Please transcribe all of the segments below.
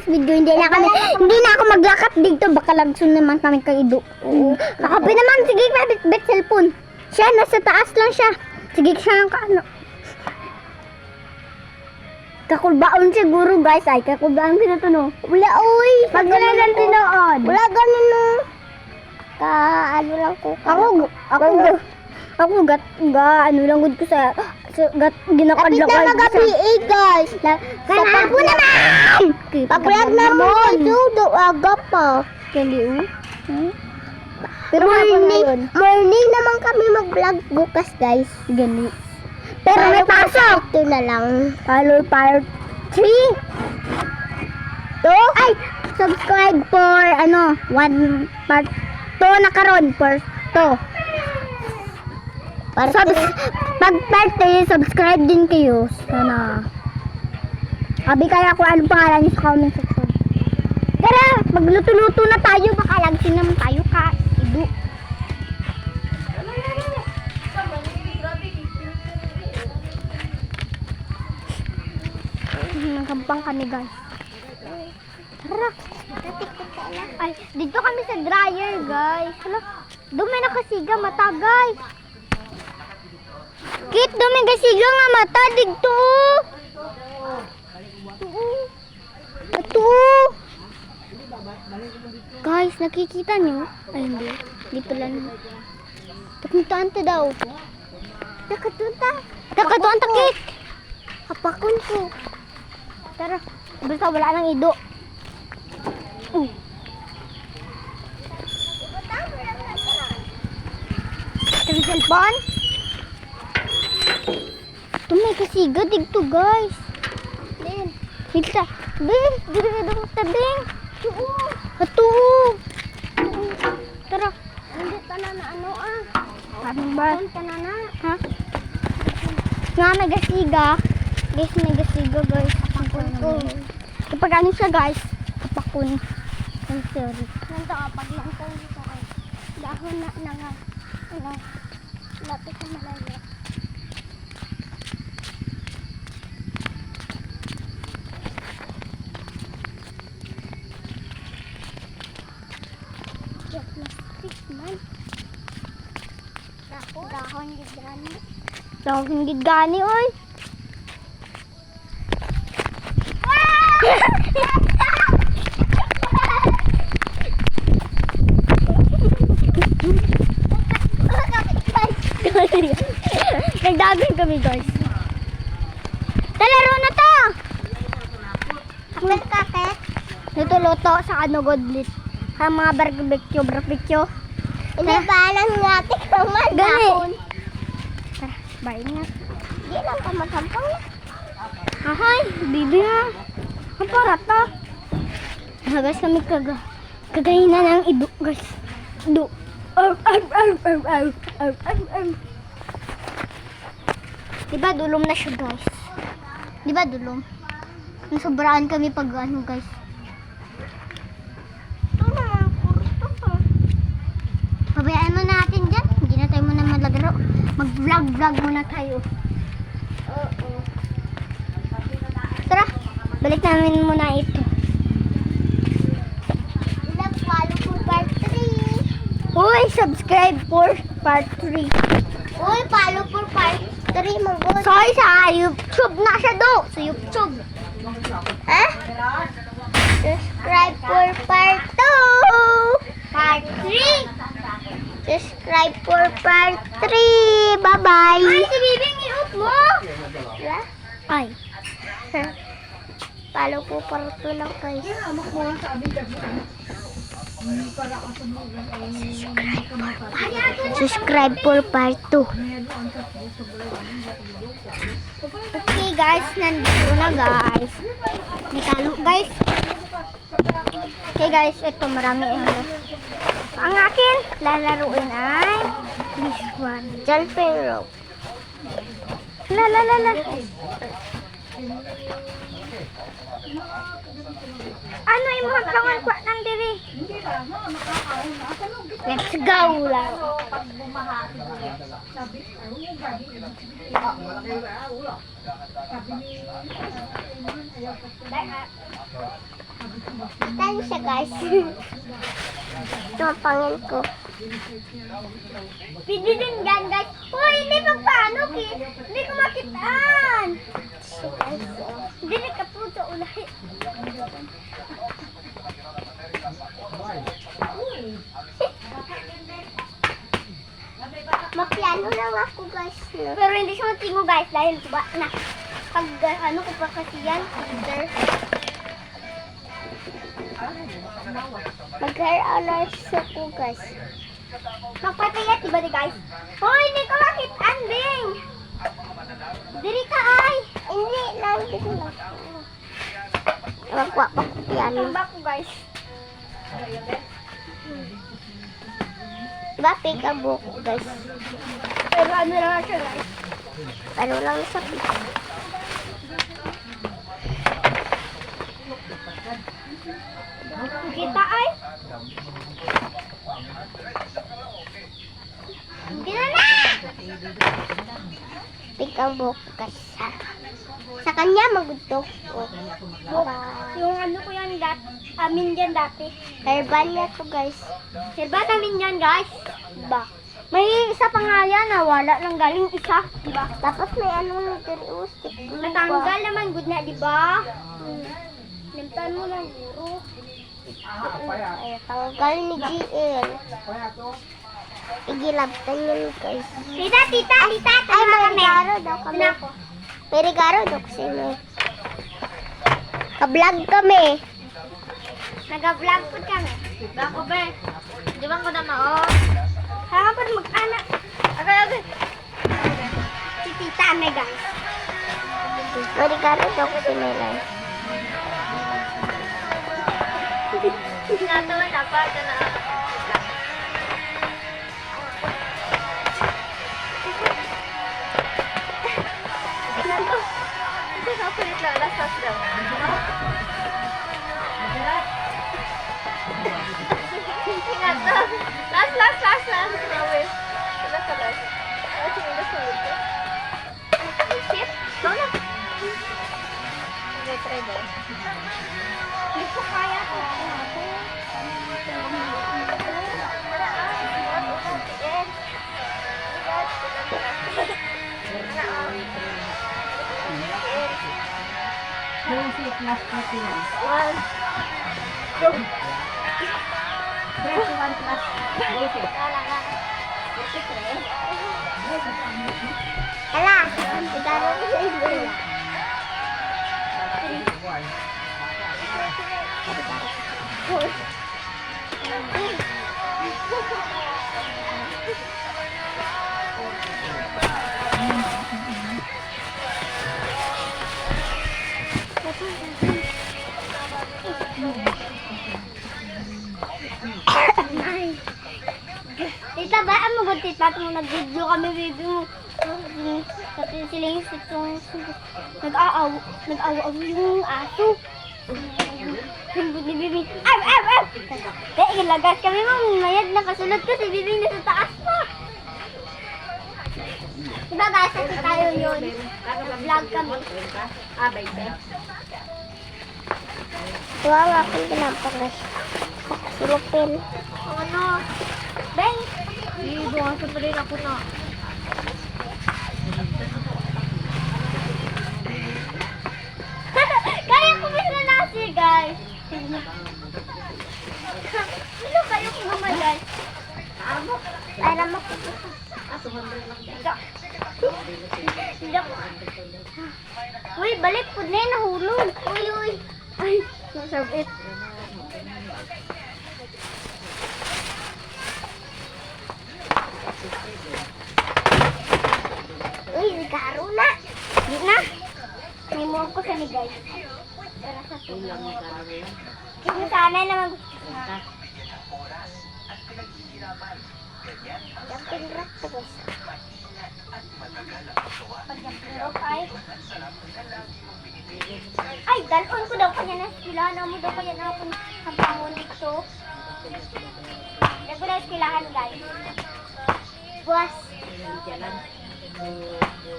next video hindi na ako maglakat dito, baka lagsun naman kami kay Ido. Kakapi naman, sige, bet cellphone. Siya nasa taas lang siya. Sige siya lang kaano. Kakulbaon siguro guys, ay kakulbaon pinatuno. Wala oy. Pag wala lang tinood. Wala ganun no. Ano lang ko. Ako ano lang gud ko sa ginakad lang ko. Gabi guys. Kana po naman. Pag-vlog na mo, do aga pa. Kali pero morning naman kami mag-vlog bukas guys. Gani. Pero may pasok. Ito na lang. Follow part 3. Ay, subscribe for 1 part 2 na karon for 2. Pag part 3, subscribe din kayo. Sana. Abi kaya kung anong pangalan niyo sa comment section. Tara, magluto-luto na tayo. Baka lagsin naman tayo ka. Ido. Nagkampang kami guys. Tara. Ay, dito kami sa dryer guys. Hala, doon may nakasiga mata guys. Kit, doon may nakasiga nga mata. Dito. Ito. Guys, nakikita nyo? Ay, hindi. Dito lang. Takuntaan to daw. Nakatuan ta, Kit. Kapakon ko. Tara, basta wala nang Ido. Tara, cellphone. Ito may kasiga dito, guys. Dito. Bing, dito dong tabing. Ito. Tara. Hindi ka na ano ah. Kaming ba? Ha? Nga may gasiga. Guys, may gasiga guys. Kapakun ko. Kapag ano siya guys. Kapakun. I'm sorry. Nanda kapag lang ko dito guys. Dahon na nga. Lapit na malaya. Dahon gidgani oy. Nagdagan kami guys. Talaro na to. Kapit kakit. Luto-luto sa godlit. Sa mga barbecue. Inabalan nga tika man dahon. Tara, bye nga. Di lang ka magkampang. Ahay, bibi nga. Ang parata. Guys, kami kagayin na ng Ido guys. Ido. Diba dulom na siya guys? Diba dulom? Nasobraan kami pag ano guys. Pabayaan mo natin dyan. Hindi na tayo muna malagro. Mag-vlog muna tayo. Tara, balik namin muna ito. Follow for part 3. Uy, subscribe for part 3. Uy, follow for part 3. Mag-go. Sorry sa YouTube na siya do. Sa YouTube. Ha? Subscribe for part 2. Part 3. Subscribe for part 3. Bye-bye. Ay, si Bibing, i-off mo. Ay. Follow po part 2 lang guys. Subscribe for part 2. Okay guys, nandito na guys. Natalo guys. Okay guys, ito marami ang akin lalaruin ay this one. Jumping rope. La. Ano yung mga pangan kwa ng diri? Let's go lang. Sabi Tayo siya guys. Ito ang pangin ko. Pwede din gan guys. Uy, hindi magpaano ki. Hindi ko makitaan. Hindi ka po sa ulay. Mapiano lang ako guys. Pero hindi siya matingo guys dahil diba na pag ano ko pa kasi yan, Peter. Mag-hair honors ko guys. Magpapayat diba di guys? Hoy, hindi ko makitaan ding. Diri ka ay. Hindi lang, hindi ko lang. Magwa pa ko piano. Magwa ko guys. Diba fake ang buhok ko guys? Pero ano lang siya guys? Ano lang sa pika. Kita ay? Hindi na na! Fake ang buhok ko guys. Sa kanya magudto. Yung ano ko yan amin yan dati. Herbal niya to guys. Herbal amin yan guys. Diba? May isa pa nga yan na wala lang galing isa. Diba? Tapos may anong stick. Natanggal naman good na diba? Limtan mo lang guro. Ay, tanggal ni GL. Igilabtan yun guys. Tita! Ay, may regalo daw kami. May regalo daw kasi may. Ka-vlog kami. Nag-vlog po kami. Bako ba? Di ba ko na mao? Kaya pa mag-anak. Okay. Si Tita may guys. May regalo daw kasi may live. Natawa dapat na. Last plus 1. Hala, sigaro ko sa iyo. Tita, ba ang maguntit natin mo nag-video kami, baby mo. Kasi sila yung sitong nag-aaw yung aso. Yung ni Bibi. Ay! Kaya ilagas kami mo, mayad na kasunod ko si Bibi na sa taas pa. Diba guys, kasi tayo yun. Vlog kami. Wala akong ginampang guys. Silupin. Ano? Beng! Iibuwasan pa rin ako na. Kaya ko mismo nasi guys. Ano kayo kung naman guys? Ay naman ko. Uy, balik po na yun, nahulog. Uy. Ay, nasabit. Uy, nagkaro na. Di na. May mo ko sa ni guys. Para sa tulang. Kasi sanay naman gusto na. Jumping rock to guys. Pag-jumping rock ay, dalpon ko daw kanya na eskilahan mo daw kanya na ako ang pangon dito. Dago na eskilahan guys. Buwas.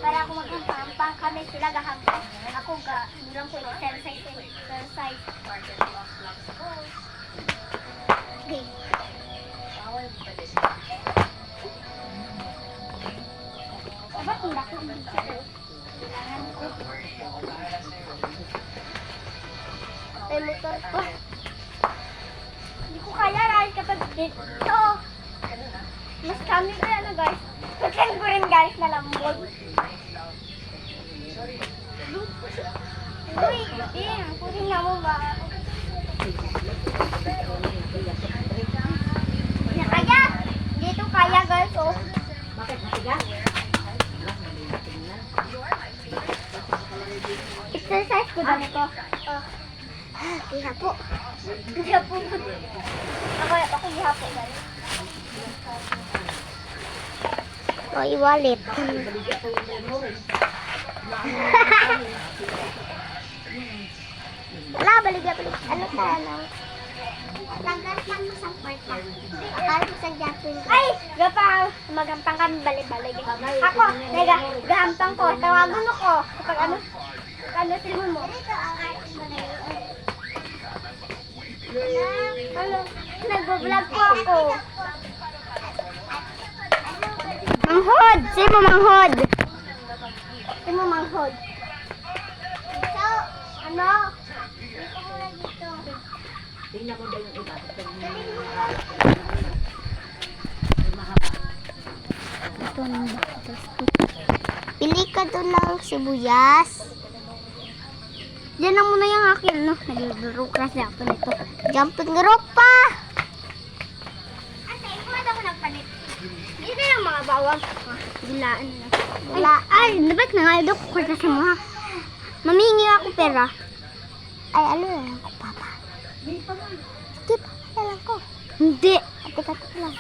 Para ako maghampang kami sila gahampang. Ako bilang ko exercise. Okay. Dapat hindi ko dito. Kailangan ko. Ay, motor ko. Hindi ko kaya rin kapag dito. Mas kami ko ano guys. Pagkan ko rin guys na lambog. Uy, purin na mo ba? Hindi kaya. Dito kaya guys oh. Bakit matigas? Exercise ko dami ko. Gihapo. Gihapo. Ako gihapo guys. Oy, wallet. Wala, balik. Ano ka, ano? Tanggal lang mo sa kwarta. Akala mo sa Japon. Ay! Gapa, magampang kami balik-balik. Ako, gampang ko. Tawagan ako. Kapag ano silmo mo. Ano? Nag-vlog po ako. Manghod! Sino manghod? Sino manghod? So, ano? Tingnan mo daw yung iba. Pili ka doon ng sibuyas. Diyan lang muna yung akin, no? Nag-laro kasi ako nito. Jumping rope pa! Ate, kumada ko nagpalit. Dito yung mga bawang. Dilaan na. Ay, dapat na nga. Ito ko sa mga. Mamihingi ako pera. Ay, ano na lang ko, papa? Hindi pa na lang ko. Hindi. Ate, kato lang.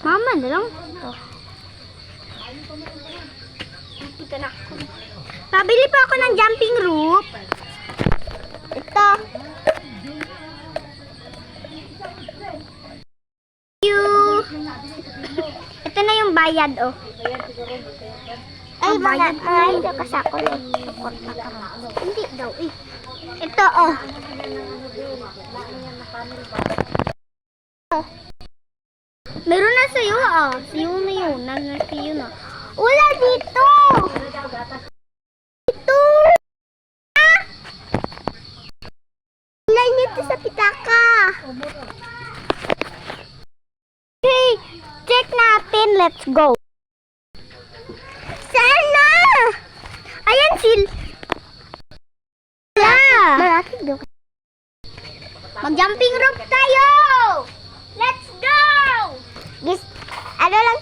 Mama na lang. Ito. Dito na ako. Pabili pa ako ng jumping rope. Ito. Ito na yung bayad, oh. Ay, mga ito kasi ako lang. Hindi daw, eh. Ito, oh. Meron na sa'yo, oh. Sa'yo na yun. Sa'yo na. Wala dito! Ito! Ah! Wala nito sa pitaka. Okay, check natin. Let's go. Sana! Ayan wala! Mag-jumping rope tayo! Let's go! Ano lang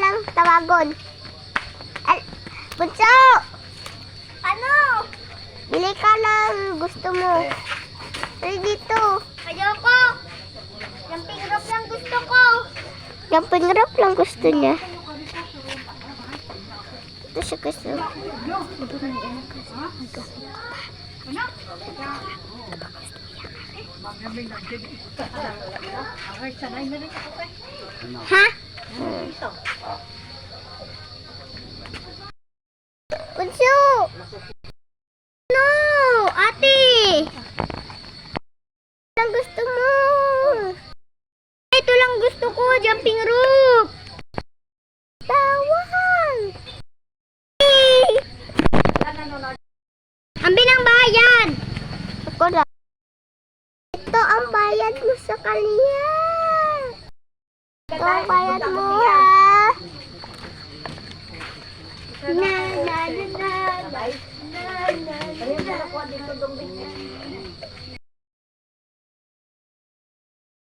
lang tawagon? Bunso! Ano? Bili ka lang gusto mo. Ay, dito. Ayoko. Jumping rope lang gusto ko. Jumping rope lang gusto niya. Ito siya gusto. Ha? Bunso! No! Ate! Lang gusto mo. Ito lang gusto ko, jumping rope. Tawang! Ang binang bayad! Ako na. Ito ang bayad mo sa kanya. Ito ang bayad mo, ha? Na.